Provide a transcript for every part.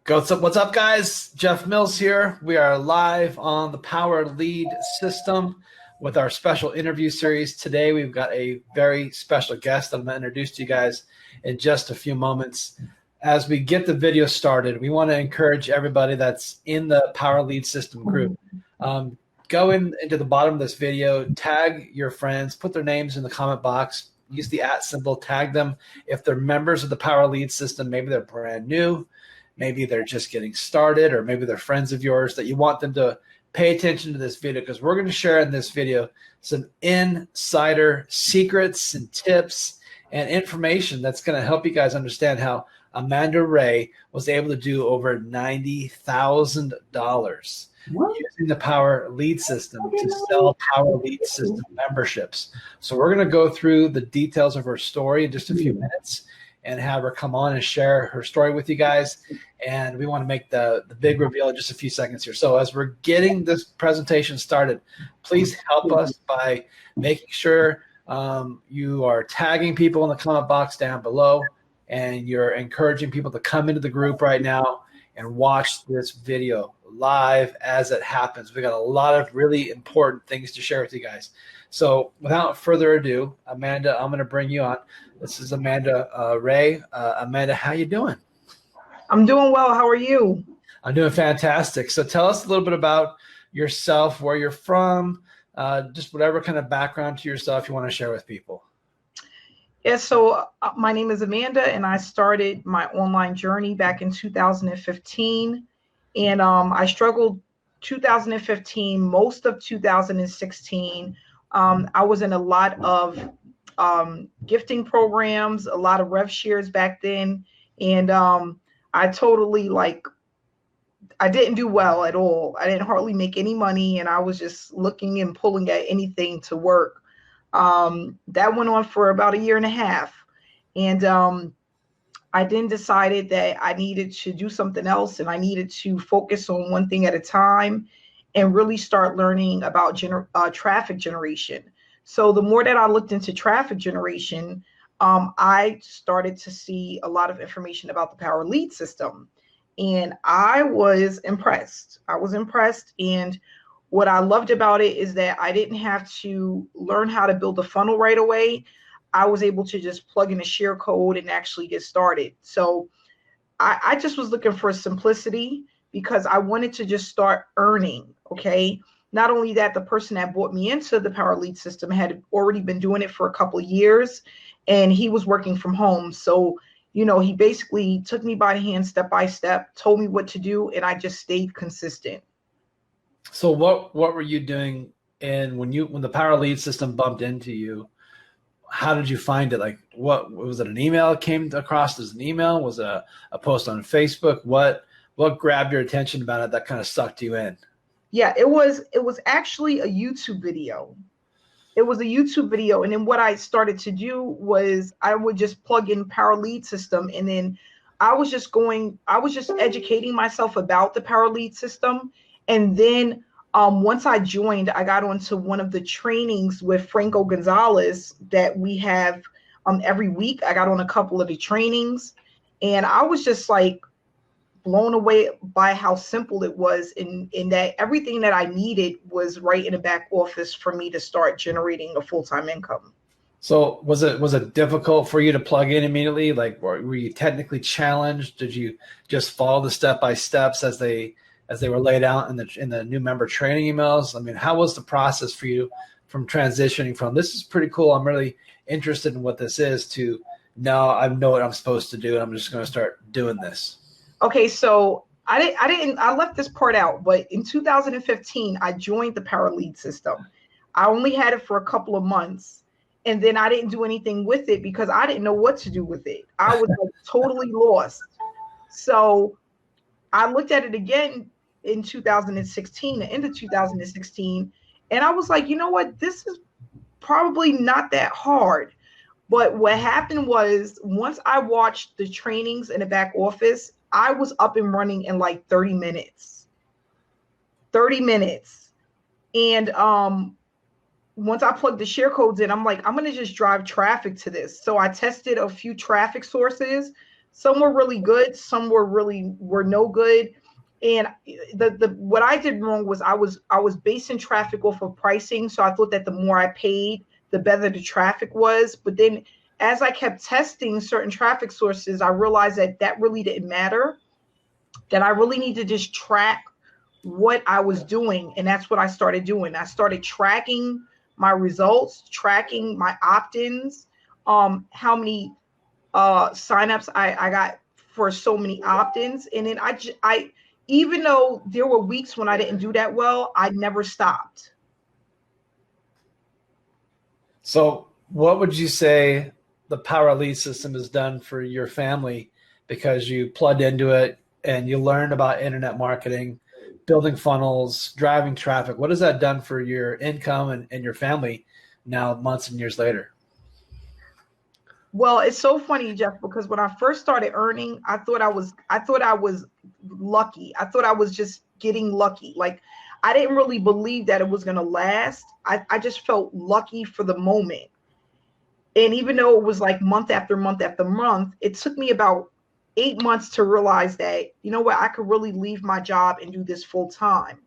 What's up, guys? Jeff Mills here. We are live on the Power Lead System with our special interview series. Today, we've got a very special guest that I'm going to introduce to you guys in just a few moments. As we get the video started, we want to encourage everybody that's in the Power Lead System group. Go into the bottom of this video, tag your friends, put their names in the comment box, use the @ symbol, tag them. If they're members of the Power Lead System, maybe they're brand new, maybe they're just getting started, or maybe they're friends of yours that you want them to pay attention to this video, because we're going to share in this video some insider secrets and tips and information that's going to help you guys understand how Amanda Wray was able to do over $90,000 using the Power Lead System to sell Power Lead System memberships. So we're going to go through the details of her story in just a few minutes and have her come on and share her story with you guys. And we want to make the big reveal in just a few seconds here. So as we're getting this presentation started, please help us by making sure you are tagging people in the comment box down below, and you're encouraging people to come into the group right now and watch this video live as it happens. We got a lot of really important things to share with you guys. So without further ado, Amanda, I'm going to bring you on. This is Amanda Wray. Amanda, how you doing? I'm doing well. How are you? I'm doing fantastic. So tell us a little bit about yourself, where you're from, just whatever kind of background to yourself you want to share with people. Yeah, so my name is Amanda, and I started my online journey back in 2015. And I struggled 2015, most of 2016. I was in a lot of gifting programs, a lot of rev shares back then. And I totally I didn't do well at all. I didn't hardly make any money, and I was just looking and pulling at anything to work. That went on for about a year and a half. And I then decided that I needed to do something else, and I needed to focus on one thing at a time and really start learning about traffic generation. So the more that I looked into traffic generation, I started to see a lot of information about the Power Lead System. And I was impressed. And what I loved about it is that I didn't have to learn how to build a funnel right away. I was able to just plug in a share code and actually get started. So I just was looking for simplicity because I wanted to just start earning. Okay. Not only that, the person that brought me into the Power Lead System had already been doing it for a couple of years, and he was working from home. So, he basically took me by the hand step by step, told me what to do, and I just stayed consistent. So what were you doing when the Power Lead System bumped into you? How did you find it? Like, what was it? An email came across as an email? Was it a post on Facebook? What grabbed your attention about it that kind of sucked you in? Yeah, it was actually a YouTube video. It was a YouTube video. And then what I started to do was I would just plug in Power Lead System. And then I was just educating myself about the Power Lead System. And then once I joined, I got onto one of the trainings with Franco Gonzalez that we have every week. I got on a couple of the trainings, and I was just blown away by how simple it was, in that everything that I needed was right in the back office for me to start generating a full-time income. So was it difficult for you to plug in immediately? Like, were you technically challenged? Did you just follow the step-by-steps as they were laid out in the new member training emails? I mean, how was the process for you from transitioning from this is pretty cool, I'm really interested in what this is, to now I know what I'm supposed to do and I'm just going to start doing this? Okay, so I left this part out, but in 2015, I joined the Power Lead System. I only had it for a couple of months, and then I didn't do anything with it because I didn't know what to do with it. I was totally lost. So I looked at it again in 2016, the end of 2016, and I was like, you know what? This is probably not that hard. But what happened was, once I watched the trainings in the back office, I was up and running in 30 minutes. 30 minutes. And once I plugged the share codes in, I'm like, I'm going to just drive traffic to this. So I tested a few traffic sources Some were really good, some were no good. And the what I did wrong was I was basing traffic off of pricing. So I thought that the more I paid, the better the traffic was. But then as I kept testing certain traffic sources, I realized that that really didn't matter, that I really need to just track what I was doing. And that's what I started doing. I started tracking my results, tracking my opt-ins, how many signups I got for so many opt-ins. And then I, even though there were weeks when I didn't do that well, I never stopped. So, what would you say the Power Lead system has done for your family because you plugged into it and you learned about internet marketing, building funnels, driving traffic? What has that done for your income and your family now, months and years later? Well, it's so funny, Jeff, because when I first started earning, I thought I was lucky. I thought I was just getting lucky. Like I didn't really believe that it was gonna last. I just felt lucky for the moment. And even though it was like month after month after month, it took me about 8 months to realize that, you know what, I could really leave my job and do this full time.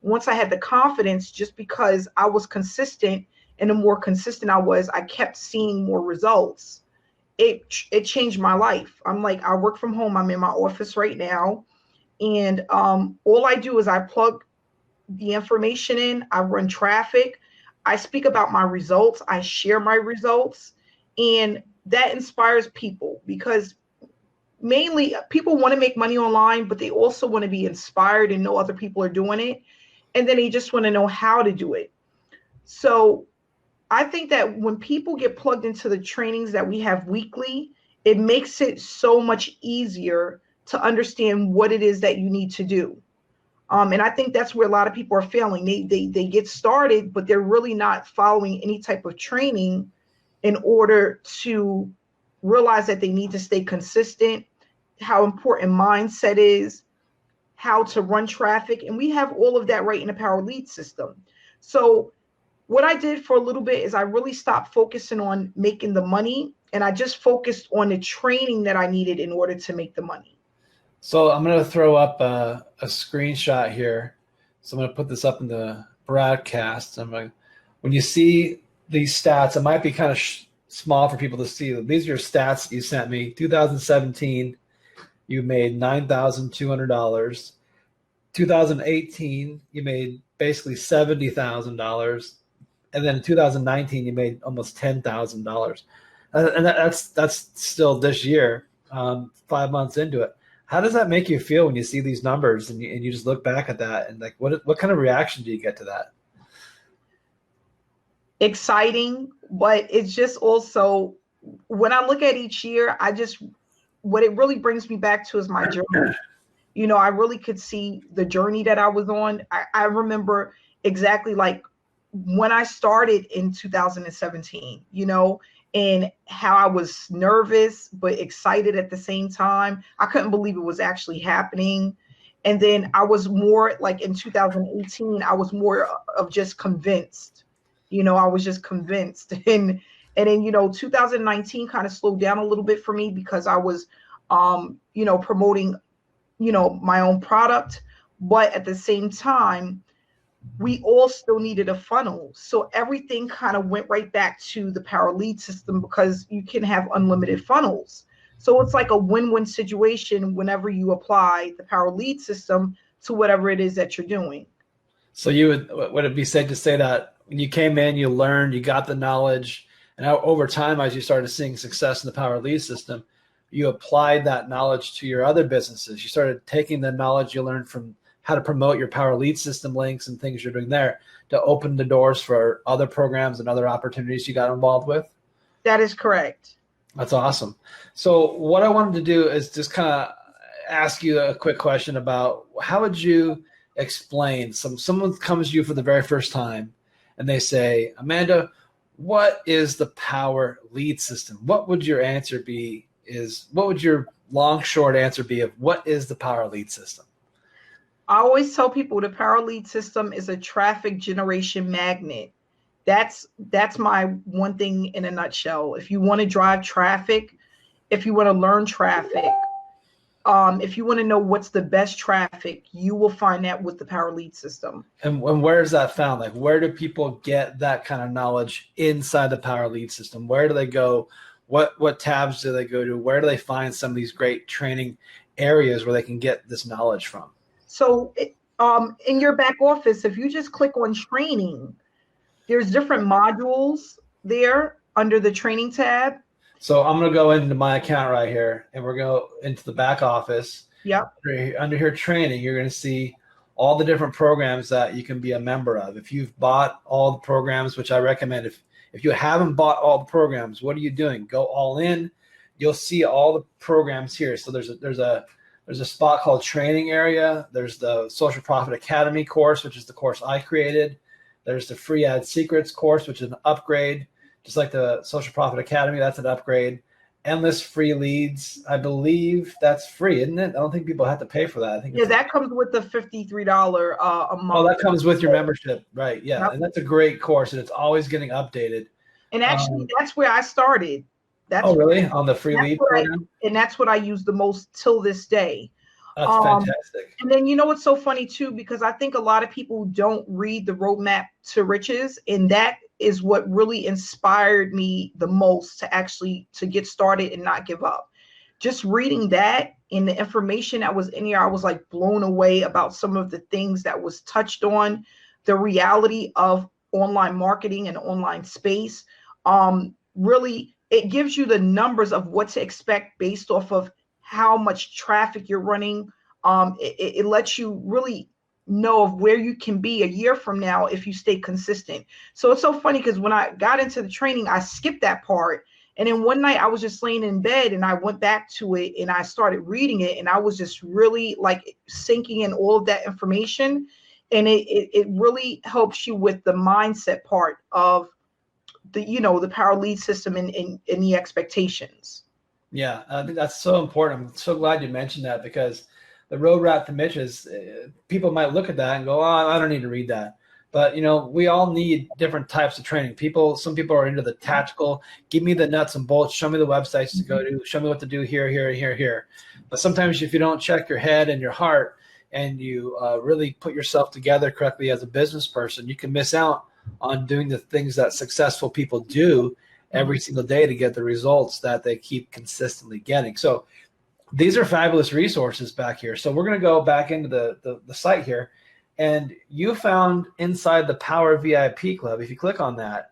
Once I had the confidence, just because I was consistent, and the more consistent I was, I kept seeing more results. It changed my life. I'm like, I work from home. I'm in my office right now. And all I do is I plug the information in, I run traffic, I speak about my results, I share my results, and that inspires people because mainly people want to make money online, but they also want to be inspired and know other people are doing it. And then they just want to know how to do it. So I think that when people get plugged into the trainings that we have weekly, it makes it so much easier to understand what it is that you need to do. And I think that's where a lot of people are failing. They get started, but they're really not following any type of training in order to realize that they need to stay consistent, how important mindset is, how to run traffic. And we have all of that right in the Power Lead system. So what I did for a little bit is I really stopped focusing on making the money, and I just focused on the training that I needed in order to make the money. So I'm going to throw up a screenshot here. So I'm going to put this up in the broadcast. When you see these stats, it might be kind of small for people to see. These are your stats you sent me. 2017, you made $9,200. 2018, you made basically $70,000. And then in 2019, you made almost $10,000. And that's still this year, 5 months into it. How does that make you feel when you see these numbers and you just look back at that and like what kind of reaction do you get to that? Exciting, but it's just also when I look at each year, what it really brings me back to is my journey. You know, I really could see the journey that I was on. I remember exactly like when I started in 2017, you know, and how I was nervous but excited at the same time. I couldn't believe it was actually happening. And then I was more like in 2018, I was more of just convinced. You know, I was just convinced. And then, you know, 2019 kind of slowed down a little bit for me because I was you know, promoting, you know, my own product. But at the same time, we all still needed a funnel. So everything kind of went right back to the Power Lead system because you can have unlimited funnels. So it's like a win-win situation whenever you apply the Power Lead system to whatever it is that you're doing. So would it be safe to say that when you came in, you learned, you got the knowledge, and over time, as you started seeing success in the Power Lead system, you applied that knowledge to your other businesses. You started taking the knowledge you learned from how to promote your Power Lead system links and things you're doing there to open the doors for other programs and other opportunities you got involved with? That is correct. That's awesome. So what I wanted to do is just kind of ask you a quick question about how would you explain someone comes to you for the very first time and they say, Amanda, what is the Power Lead system? What would your answer be? What would your long, short answer be of what is the Power Lead system? I always tell people the Power Lead system is a traffic generation magnet. That's my one thing in a nutshell. If you want to drive traffic, if you want to learn traffic, if you want to know what's the best traffic, you will find that with the Power Lead system. And where is that found? Like, where do people get that kind of knowledge inside the Power Lead system? Where do they go? What tabs do they go to? Where do they find some of these great training areas where they can get this knowledge from? So in your back office, if you just click on training, there's different modules there under the training tab. So I'm going to go into my account right here, and we're going to go into the back office. Yep. Under here, training, you're going to see all the different programs that you can be a member of. If you've bought all the programs, which I recommend, if you haven't bought all the programs, what are you doing? Go all in. You'll see all the programs here. So there's a spot called training area. There's the Social Profit Academy course, which is the course I created. There's the Free Ad Secrets course, which is an upgrade. Just like the Social Profit Academy, that's an upgrade. Endless Free Leads, I believe that's free, isn't it? I don't think people have to pay for that. I think that comes with the $53 a month. Oh, that comes with your membership, right? Yeah, Yep. And that's a great course, and it's always getting updated. And actually, that's where I started. Oh, really? On the free lead program? And that's what I use the most till this day. That's fantastic. And then, you know what's so funny too, because I think a lot of people don't read the Roadmap to Riches, and that is what really inspired me the most to get started and not give up. Just reading that and the information that was in here, I was like blown away about some of the things that was touched on, the reality of online marketing and online space. Really, it gives you the numbers of what to expect based off of how much traffic you're running. It lets you really know of where you can be a year from now if you stay consistent. So it's so funny because when I got into the training, I skipped that part. And then one night I was just laying in bed and I went back to it and I started reading it, and I was just really like sinking in all of that information. And it really helps you with the mindset part of the Power Lead system and the expectations. Yeah, I think that's so important. I'm so glad you mentioned that, because the Roadmap to Riches, people might look at that and go, "Oh, I don't need to read that." But we all need different types of training. Some people are into the tactical. Give me the nuts and bolts. Show me the websites to go to. Show me what to do here, here, here, here. But sometimes if you don't check your head and your heart, and you really put yourself together correctly as a business person, you can miss out on doing the things that successful people do every single day to get the results that they keep consistently getting. So these are fabulous resources back here. So we're going to go back into the site here, and you found inside the Power VIP Club, if you click on that,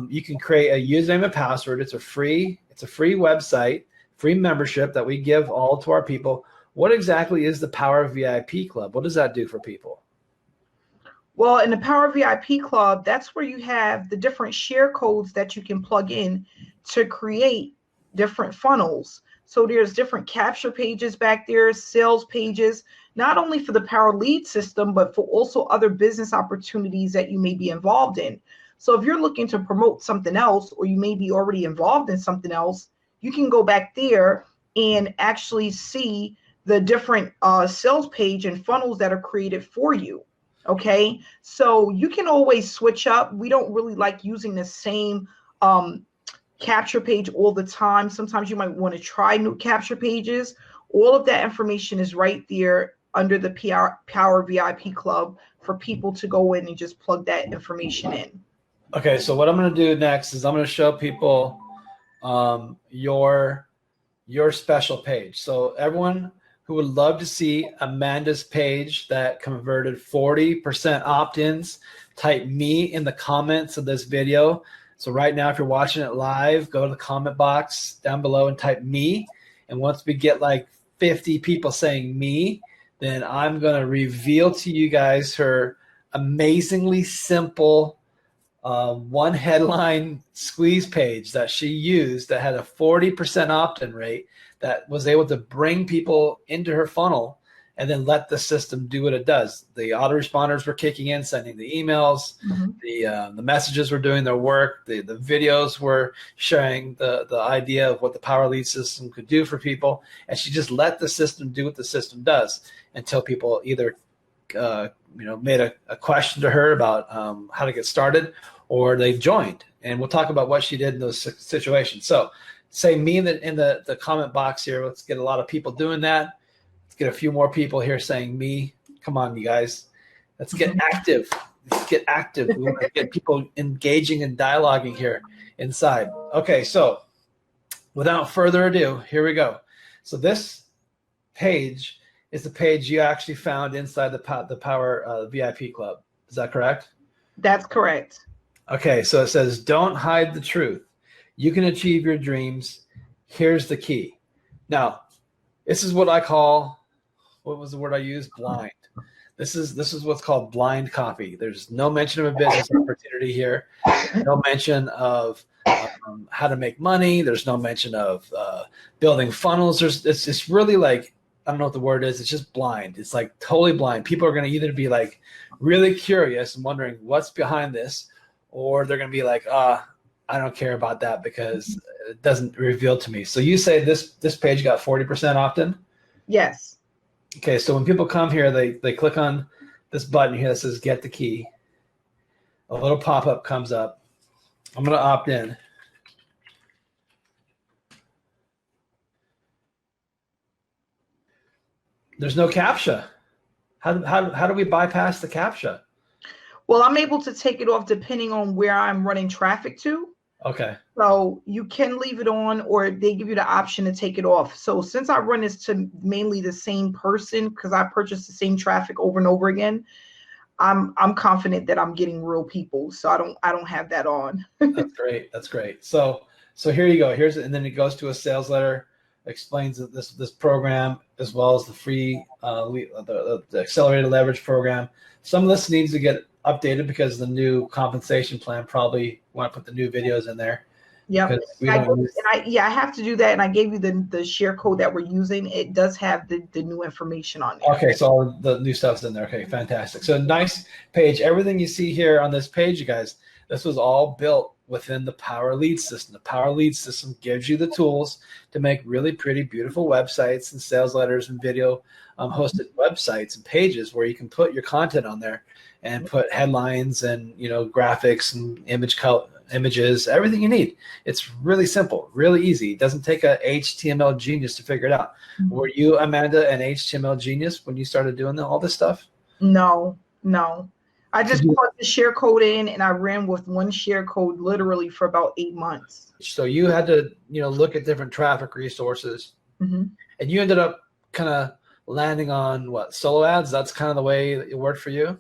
you can create a username and password. It's a free website, free membership that we give all to our people. What exactly is the Power VIP Club? What does that do for people? Well, in the Power VIP Club, that's where you have the different share codes that you can plug in to create different funnels. So there's different capture pages back there, sales pages, not only for the Power Lead system, but for also other business opportunities that you may be involved in. So if you're looking to promote something else, or you may be already involved in something else, you can go back there and actually see the different sales page and funnels that are created for you. Okay, so you can always switch up. We don't really like using the same capture page all the time. Sometimes you might want to try new capture pages. All of that information is right there under the Power VIP Club for people to go in and just plug that information in. Okay, so what I'm going to do next is I'm going to show people your special page. So everyone who would love to see Amanda's page that converted 40% opt-ins, type me in the comments of this video. So right now, if you're watching it live, go to the comment box down below and type me. And once we get like 50 people saying me, then I'm going to reveal to you guys her amazingly simple one headline squeeze page that she used that had a 40% opt-in rate, that was able to bring people into her funnel and then let the system do what it does. The autoresponders were kicking in, sending the emails, the messages were doing their work, the videos were sharing the idea of what the Power Lead system could do for people, and she just let the system do what the system does until people either made a question to her about how to get started, or they joined. And we'll talk about what she did in those situations. So say me in the comment box here. Let's get a lot of people doing that. Let's get a few more people here saying me. Come on, you guys. Let's get active. Let's get active. We want to get people engaging and dialoguing here inside. Okay, so without further ado, here we go. So this page is the page you actually found inside the Power VIP Club. Is that correct? That's correct. Okay, so it says, don't hide the truth. You can achieve your dreams. Here's the key. Now, this is what I call, what was the word I used? Blind. This is what's called blind copy. There's no mention of a business opportunity here. No mention of how to make money. There's no mention of building funnels. It's really like, I don't know what the word is. It's just blind. It's like totally blind. People are going to either be like really curious and wondering what's behind this, or they're going to be like, I don't care about that because it doesn't reveal to me. So you say this page got 40% opt-in? Yes. Okay, so when people come here, they click on this button here that says get the key. A little pop-up comes up. I'm going to opt in. There's no CAPTCHA. How do we bypass the CAPTCHA? Well, I'm able to take it off depending on where I'm running traffic to. Okay. So you can leave it on, or they give you the option to take it off. So since I run this to mainly the same person, because I purchase the same traffic over and over again, I'm confident that I'm getting real people. So I don't have that on. That's great. That's great. So here you go. And then it goes to a sales letter, explains this program as well as the free the accelerated leverage program. Some of this needs to get updated because the new compensation plan probably want to put the new videos in there. Yeah, I have to do that, and I gave you the share code that we're using. It does have the new information on there. Okay, so all the new stuff's in there. Okay, fantastic. So nice page. Everything you see here on this page, you guys, this was all built within the Power Lead system. The Power Lead system gives you the tools to make really pretty, beautiful websites and sales letters and video hosted websites and pages where you can put your content on there and put headlines and graphics and images, everything you need. It's really simple, really easy. It doesn't take a HTML genius to figure it out. Mm-hmm. Were you, Amanda, an HTML genius when you started doing all this stuff? No. I just put the share code in, and I ran with one share code literally for about 8 months. So you had to, look at different traffic resources, mm-hmm. and you ended up kind of landing on what, solo ads? That's kind of the way it worked for you?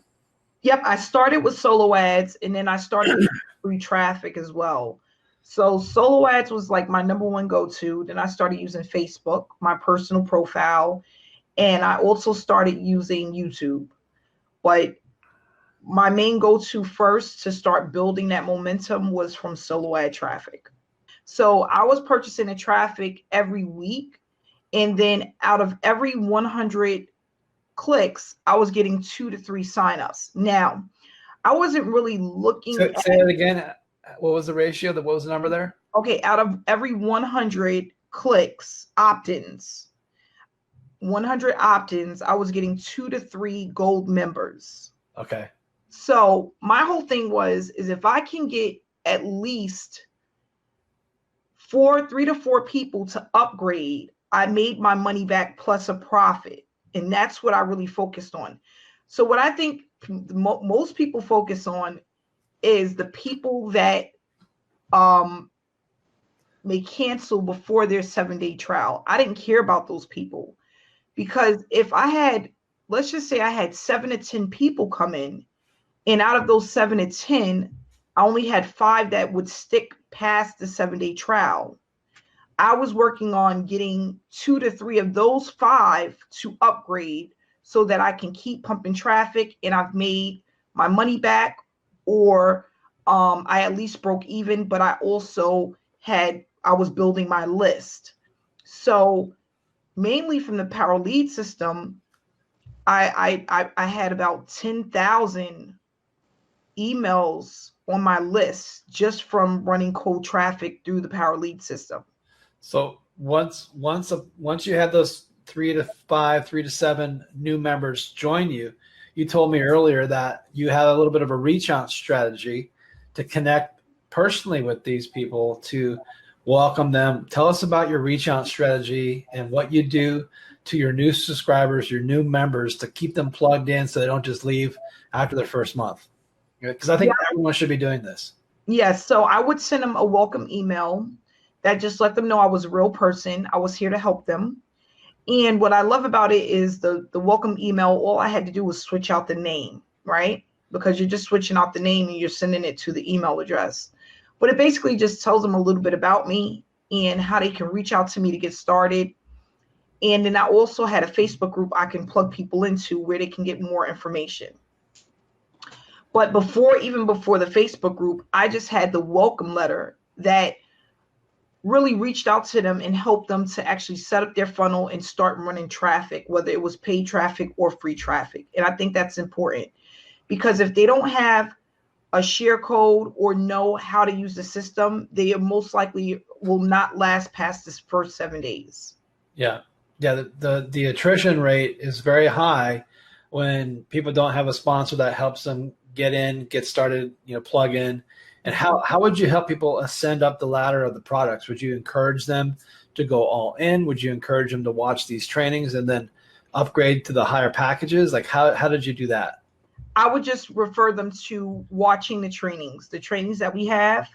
Yep, I started with solo ads, and then I started with free traffic as well. So solo ads was like my number one go-to. Then I started using Facebook, my personal profile, and I also started using YouTube. But my main go-to first to start building that momentum was from solo ad traffic. So I was purchasing the traffic every week, and then out of every 100 clicks, I was getting 2 to 3 signups. Now, I wasn't really looking Say that again. What was the ratio? What was the number there? Okay, out of every 100 clicks, opt-ins, 100 opt-ins, I was getting 2 to 3 gold members. Okay. So my whole thing is if I can get at least 3 to 4 people to upgrade, I made my money back plus a profit. And that's what I really focused on. So what I think most people focus on is the people that may cancel before their 7-day trial. I didn't care about those people, because if I had, let's just say I had 7 to 10 people come in, and out of those 7 to 10, I only had 5 that would stick past the 7-day trial. I was working on getting 2 to 3 of those 5 to upgrade so that I can keep pumping traffic, and I've made my money back, or I at least broke even, but I also I was building my list. So mainly from the Power Lead system, I had about 10,000 emails on my list just from running cold traffic through the Power Lead system. So once you had those 3 to 5, 3 to 7 new members join you, you told me earlier that you had a little bit of a reach out strategy to connect personally with these people to welcome them. Tell us about your reach out strategy and what you do to your new subscribers, your new members, to keep them plugged in so they don't just leave after their first month. Because I think everyone should be doing this. Yes. So I would send them a welcome email that just let them know I was a real person. I was here to help them. And what I love about it is the welcome email, all I had to do was switch out the name, right? Because you're just switching out the name and you're sending it to the email address. But it basically just tells them a little bit about me and how they can reach out to me to get started. And then I also had a Facebook group I can plug people into where they can get more information. But even before the Facebook group, I just had the welcome letter that really reached out to them and helped them to actually set up their funnel and start running traffic, whether it was paid traffic or free traffic. And I think that's important, because if they don't have a share code or know how to use the system, they most likely will not last past this first 7 days. Yeah. Yeah. The attrition rate is very high when people don't have a sponsor that helps them get started, plug in. And how would you help people ascend up the ladder of the products? Would you encourage them to go all in? Would you encourage them to watch these trainings and then upgrade to the higher packages? Like how did you do that? I would just refer them to watching the trainings that we have,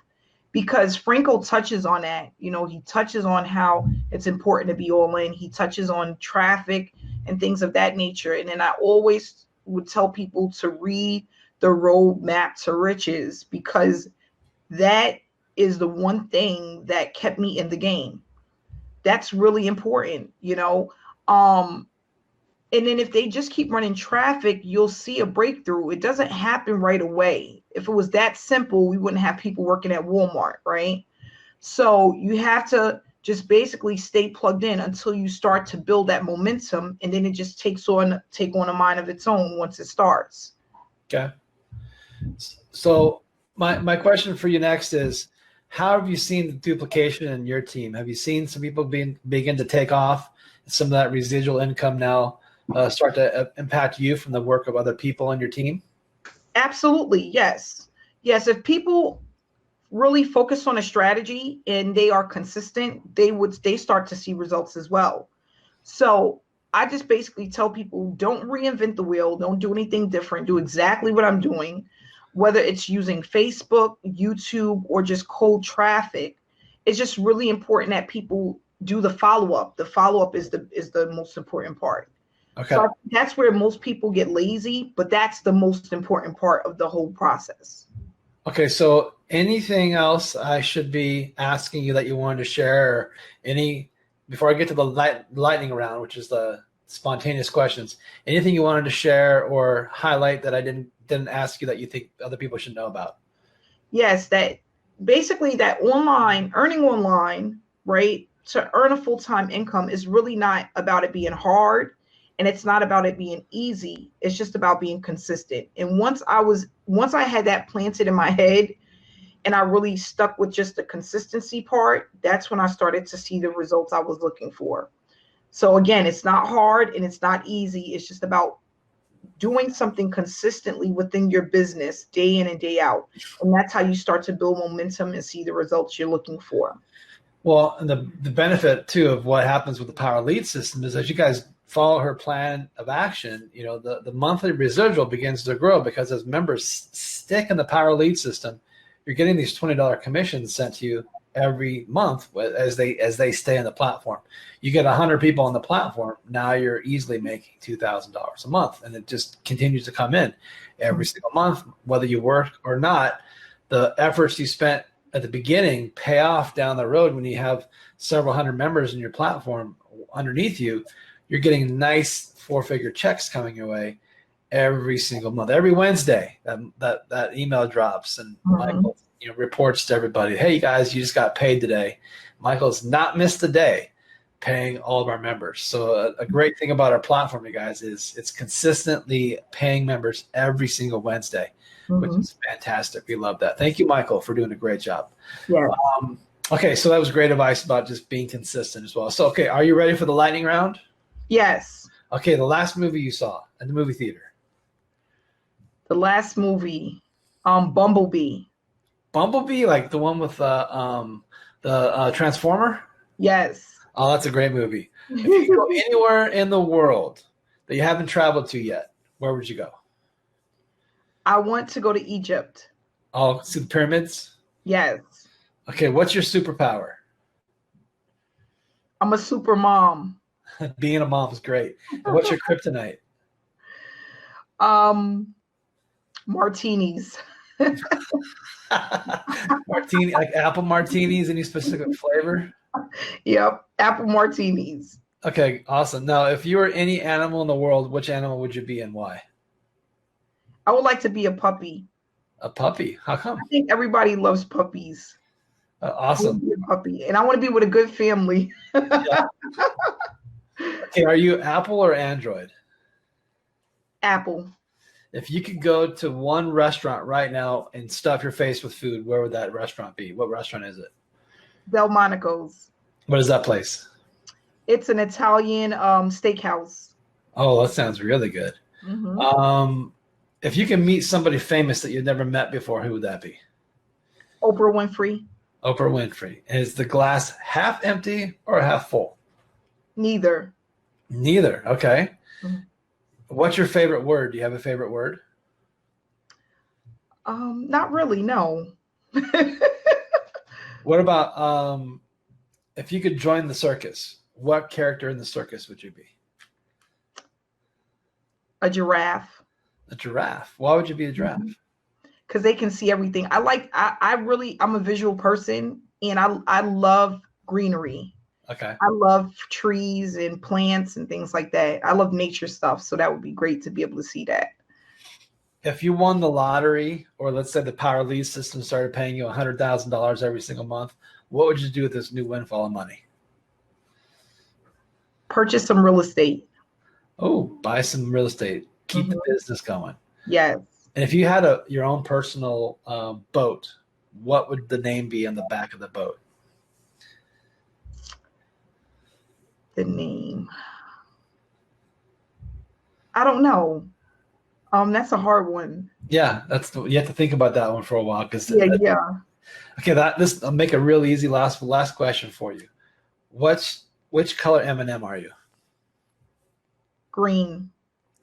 because Franco touches on that. He touches on how it's important to be all in. He touches on traffic and things of that nature. And then I always would tell people to read the roadmap to riches, because that is the one thing that kept me in the game. That's really important, and then if they just keep running traffic, you'll see a breakthrough. It doesn't happen right away. If it was that simple, we wouldn't have people working at Walmart, right? So you have to just basically stay plugged in until you start to build that momentum, and then it just take on a mind of its own once it starts. Okay. So my question for you next is, how have you seen the duplication in your team? Have you seen some people begin to take off, some of that residual income now start to impact you from the work of other people on your team? Absolutely. Yes. If people really focus on a strategy and they are consistent, they start to see results as well. So I just basically tell people, don't reinvent the wheel. Don't do anything different. Do exactly what I'm doing, whether it's using Facebook, YouTube, or just cold traffic. It's just really important that people do the follow-up. The follow-up is the most important part. Okay. So that's where most people get lazy, but that's the most important part of the whole process. Okay. So anything else I should be asking you that you wanted to share, or before I get to the lightning round, which is the spontaneous questions, anything you wanted to share or highlight that I didn't ask you that you think other people should know about? Yes, that basically that earning online, right, to earn a full-time income is really not about it being hard, and it's not about it being easy. It's just about being consistent. And once I had that planted in my head and I really stuck with just the consistency part, that's when I started to see the results I was looking for. So again, it's not hard and it's not easy. It's just about doing something consistently within your business day in and day out. And that's how you start to build momentum and see the results you're looking for. Well, and the benefit too of what happens with the Power Lead system is, as you guys follow her plan of action, the monthly residual begins to grow, because as members stick in the Power Lead system, you're getting these $20 commissions sent to you every month as they stay in the platform. You get 100 people on the platform, now you're easily making $2,000 a month, and it just continues to come in every single month, whether you work or not. The efforts you spent at the beginning pay off down the road when you have several hundred members in your platform underneath you. You're getting nice 4-figure checks coming your way every single month. Every Wednesday, that email drops, and Michael reports to everybody, hey, you guys, you just got paid today. Michael's not missed a day paying all of our members. So a great thing about our platform, you guys, is it's consistently paying members every single Wednesday, which is fantastic. We love that. Thank you, Michael, for doing a great job. Yeah. Okay, so that was great advice about just being consistent as well. So, okay, are you ready for the lightning round? Yes. Okay, the last movie you saw at the movie theater. The last movie, Bumblebee. Bumblebee, like the one with The Transformer? Yes. Oh, that's a great movie. If you could go anywhere in the world that you haven't traveled to yet, where would you go? I want to go to Egypt. Oh, see the pyramids? Yes. Okay, what's your superpower? I'm a super mom. Being a mom is great. And what's your kryptonite? Um, Martinis. Martini, like apple martinis, any specific flavor? Yep. Apple martinis. Okay, awesome. Now, if you were any animal in the world, which animal would you be and why? I would like to be a puppy. A puppy. How I come? think everybody loves puppies. I want Awesome. to be a puppy, and I want to be with a good family. Yeah. Okay, are you Apple or Android? Apple. If you could go to one restaurant right now and stuff your face with food, where would that restaurant be? What restaurant is it? Delmonico's. What is that place? It's an Italian steakhouse. Oh, that sounds really good. Hmm. Um, if you can meet somebody famous that you've never met before, who would that be? Oprah Winfrey. Oprah Winfrey. Is the glass half empty or half full? Neither. Neither. Okay. Mhm. What's your favorite word? Do you have a favorite word? Not really. No. What about if you could join the circus? What character in the circus would you be? A giraffe. A giraffe. Why would you be a giraffe? Because they can see everything. I'm a visual person, and I love greenery. Okay. I love trees and plants and things like that. I love nature stuff. So that would be great to be able to see that. If you won the lottery, or let's say the power lead system started paying you $100,000 every single month, what would you do with this new windfall of money? Purchase some real estate. Oh, buy some real estate. Keep the Mhm. business going. Yes. And if you had your own personal boat, what would the name be on the back of the boat? The name. I don't know. That's a hard one. Yeah, you have to think about that one for a while because Yeah. okay, I'll make a real easy last question for you. Which color M&M are you? Green.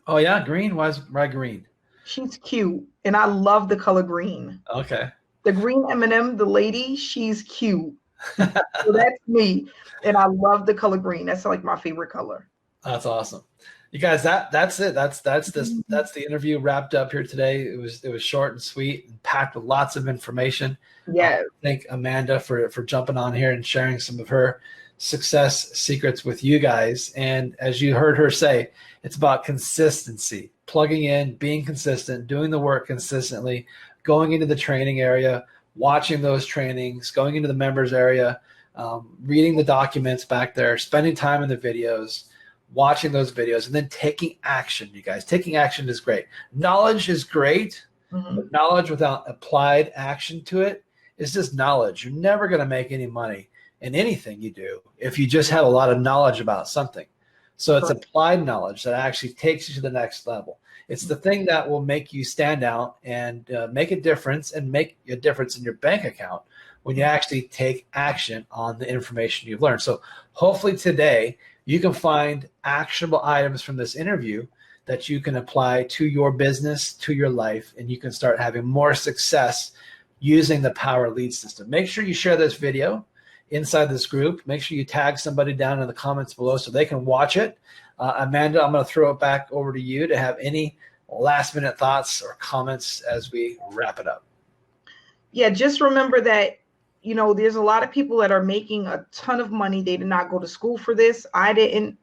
Oh yeah, green. Why green? She's cute, and I love the color green. Okay. The green M&M, the lady, she's cute. So that's me, and I love the color green. That's like my favorite color. That's awesome. You guys, that's it. That's the interview wrapped up here today. It was short and sweet and packed with lots of information. Yes. Thank Amanda for jumping on here and sharing some of her success secrets with you guys. And as you heard her say, it's about consistency, plugging in, being consistent, doing the work consistently, going into the training area, watching those trainings, going into the members area, reading the documents back there, spending time in the videos, watching those videos, and then taking action. You guys, taking action is great. Knowledge is great, but knowledge without applied action to it is just knowledge. You're never going to make any money in anything you do if you just have a lot of knowledge about something. So it's applied knowledge that actually takes you to the next level. It's the thing that will make you stand out and make a difference and make a difference in your bank account when you actually take action on the information you've learned. So hopefully today you can find actionable items from this interview that you can apply to your business, to your life, and you can start having more success using the Power Lead system. Make sure you share this video inside this group. Make sure you tag somebody down in the comments below so they can watch it. Amanda, I'm going to throw it back over to you to have any last minute thoughts or comments as we wrap it up. Yeah, just remember that, there's a lot of people that are making a ton of money. They did not go to school for this. I didn't.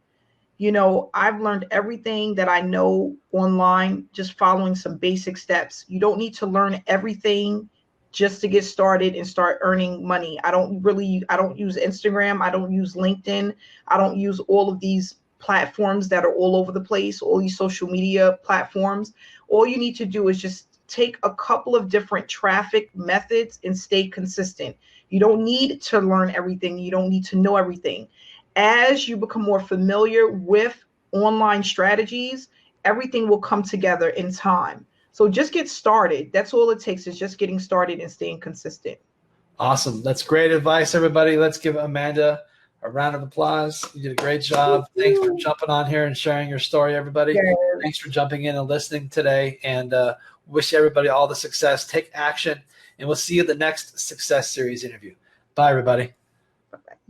I've learned everything that I know online, just following some basic steps. You don't need to learn everything just to get started and start earning money. I don't use Instagram. I don't use LinkedIn. I don't use all of these platforms that are all over the place, all these social media platforms. All you need to do is just take a couple of different traffic methods and stay consistent. You don't need to learn everything. You don't need to know everything. As you become more familiar with online strategies, everything will come together in time. So just get started. That's all it takes, is just getting started and staying consistent. Awesome. That's great advice, everybody. Let's give Amanda a round of applause. You did a great job. Thanks for jumping on here and sharing your story, everybody. Yes. Thanks for jumping in and listening today, and wish everybody all the success. Take action, and we'll see you in the next Success Series interview. Bye, everybody. Bye-bye.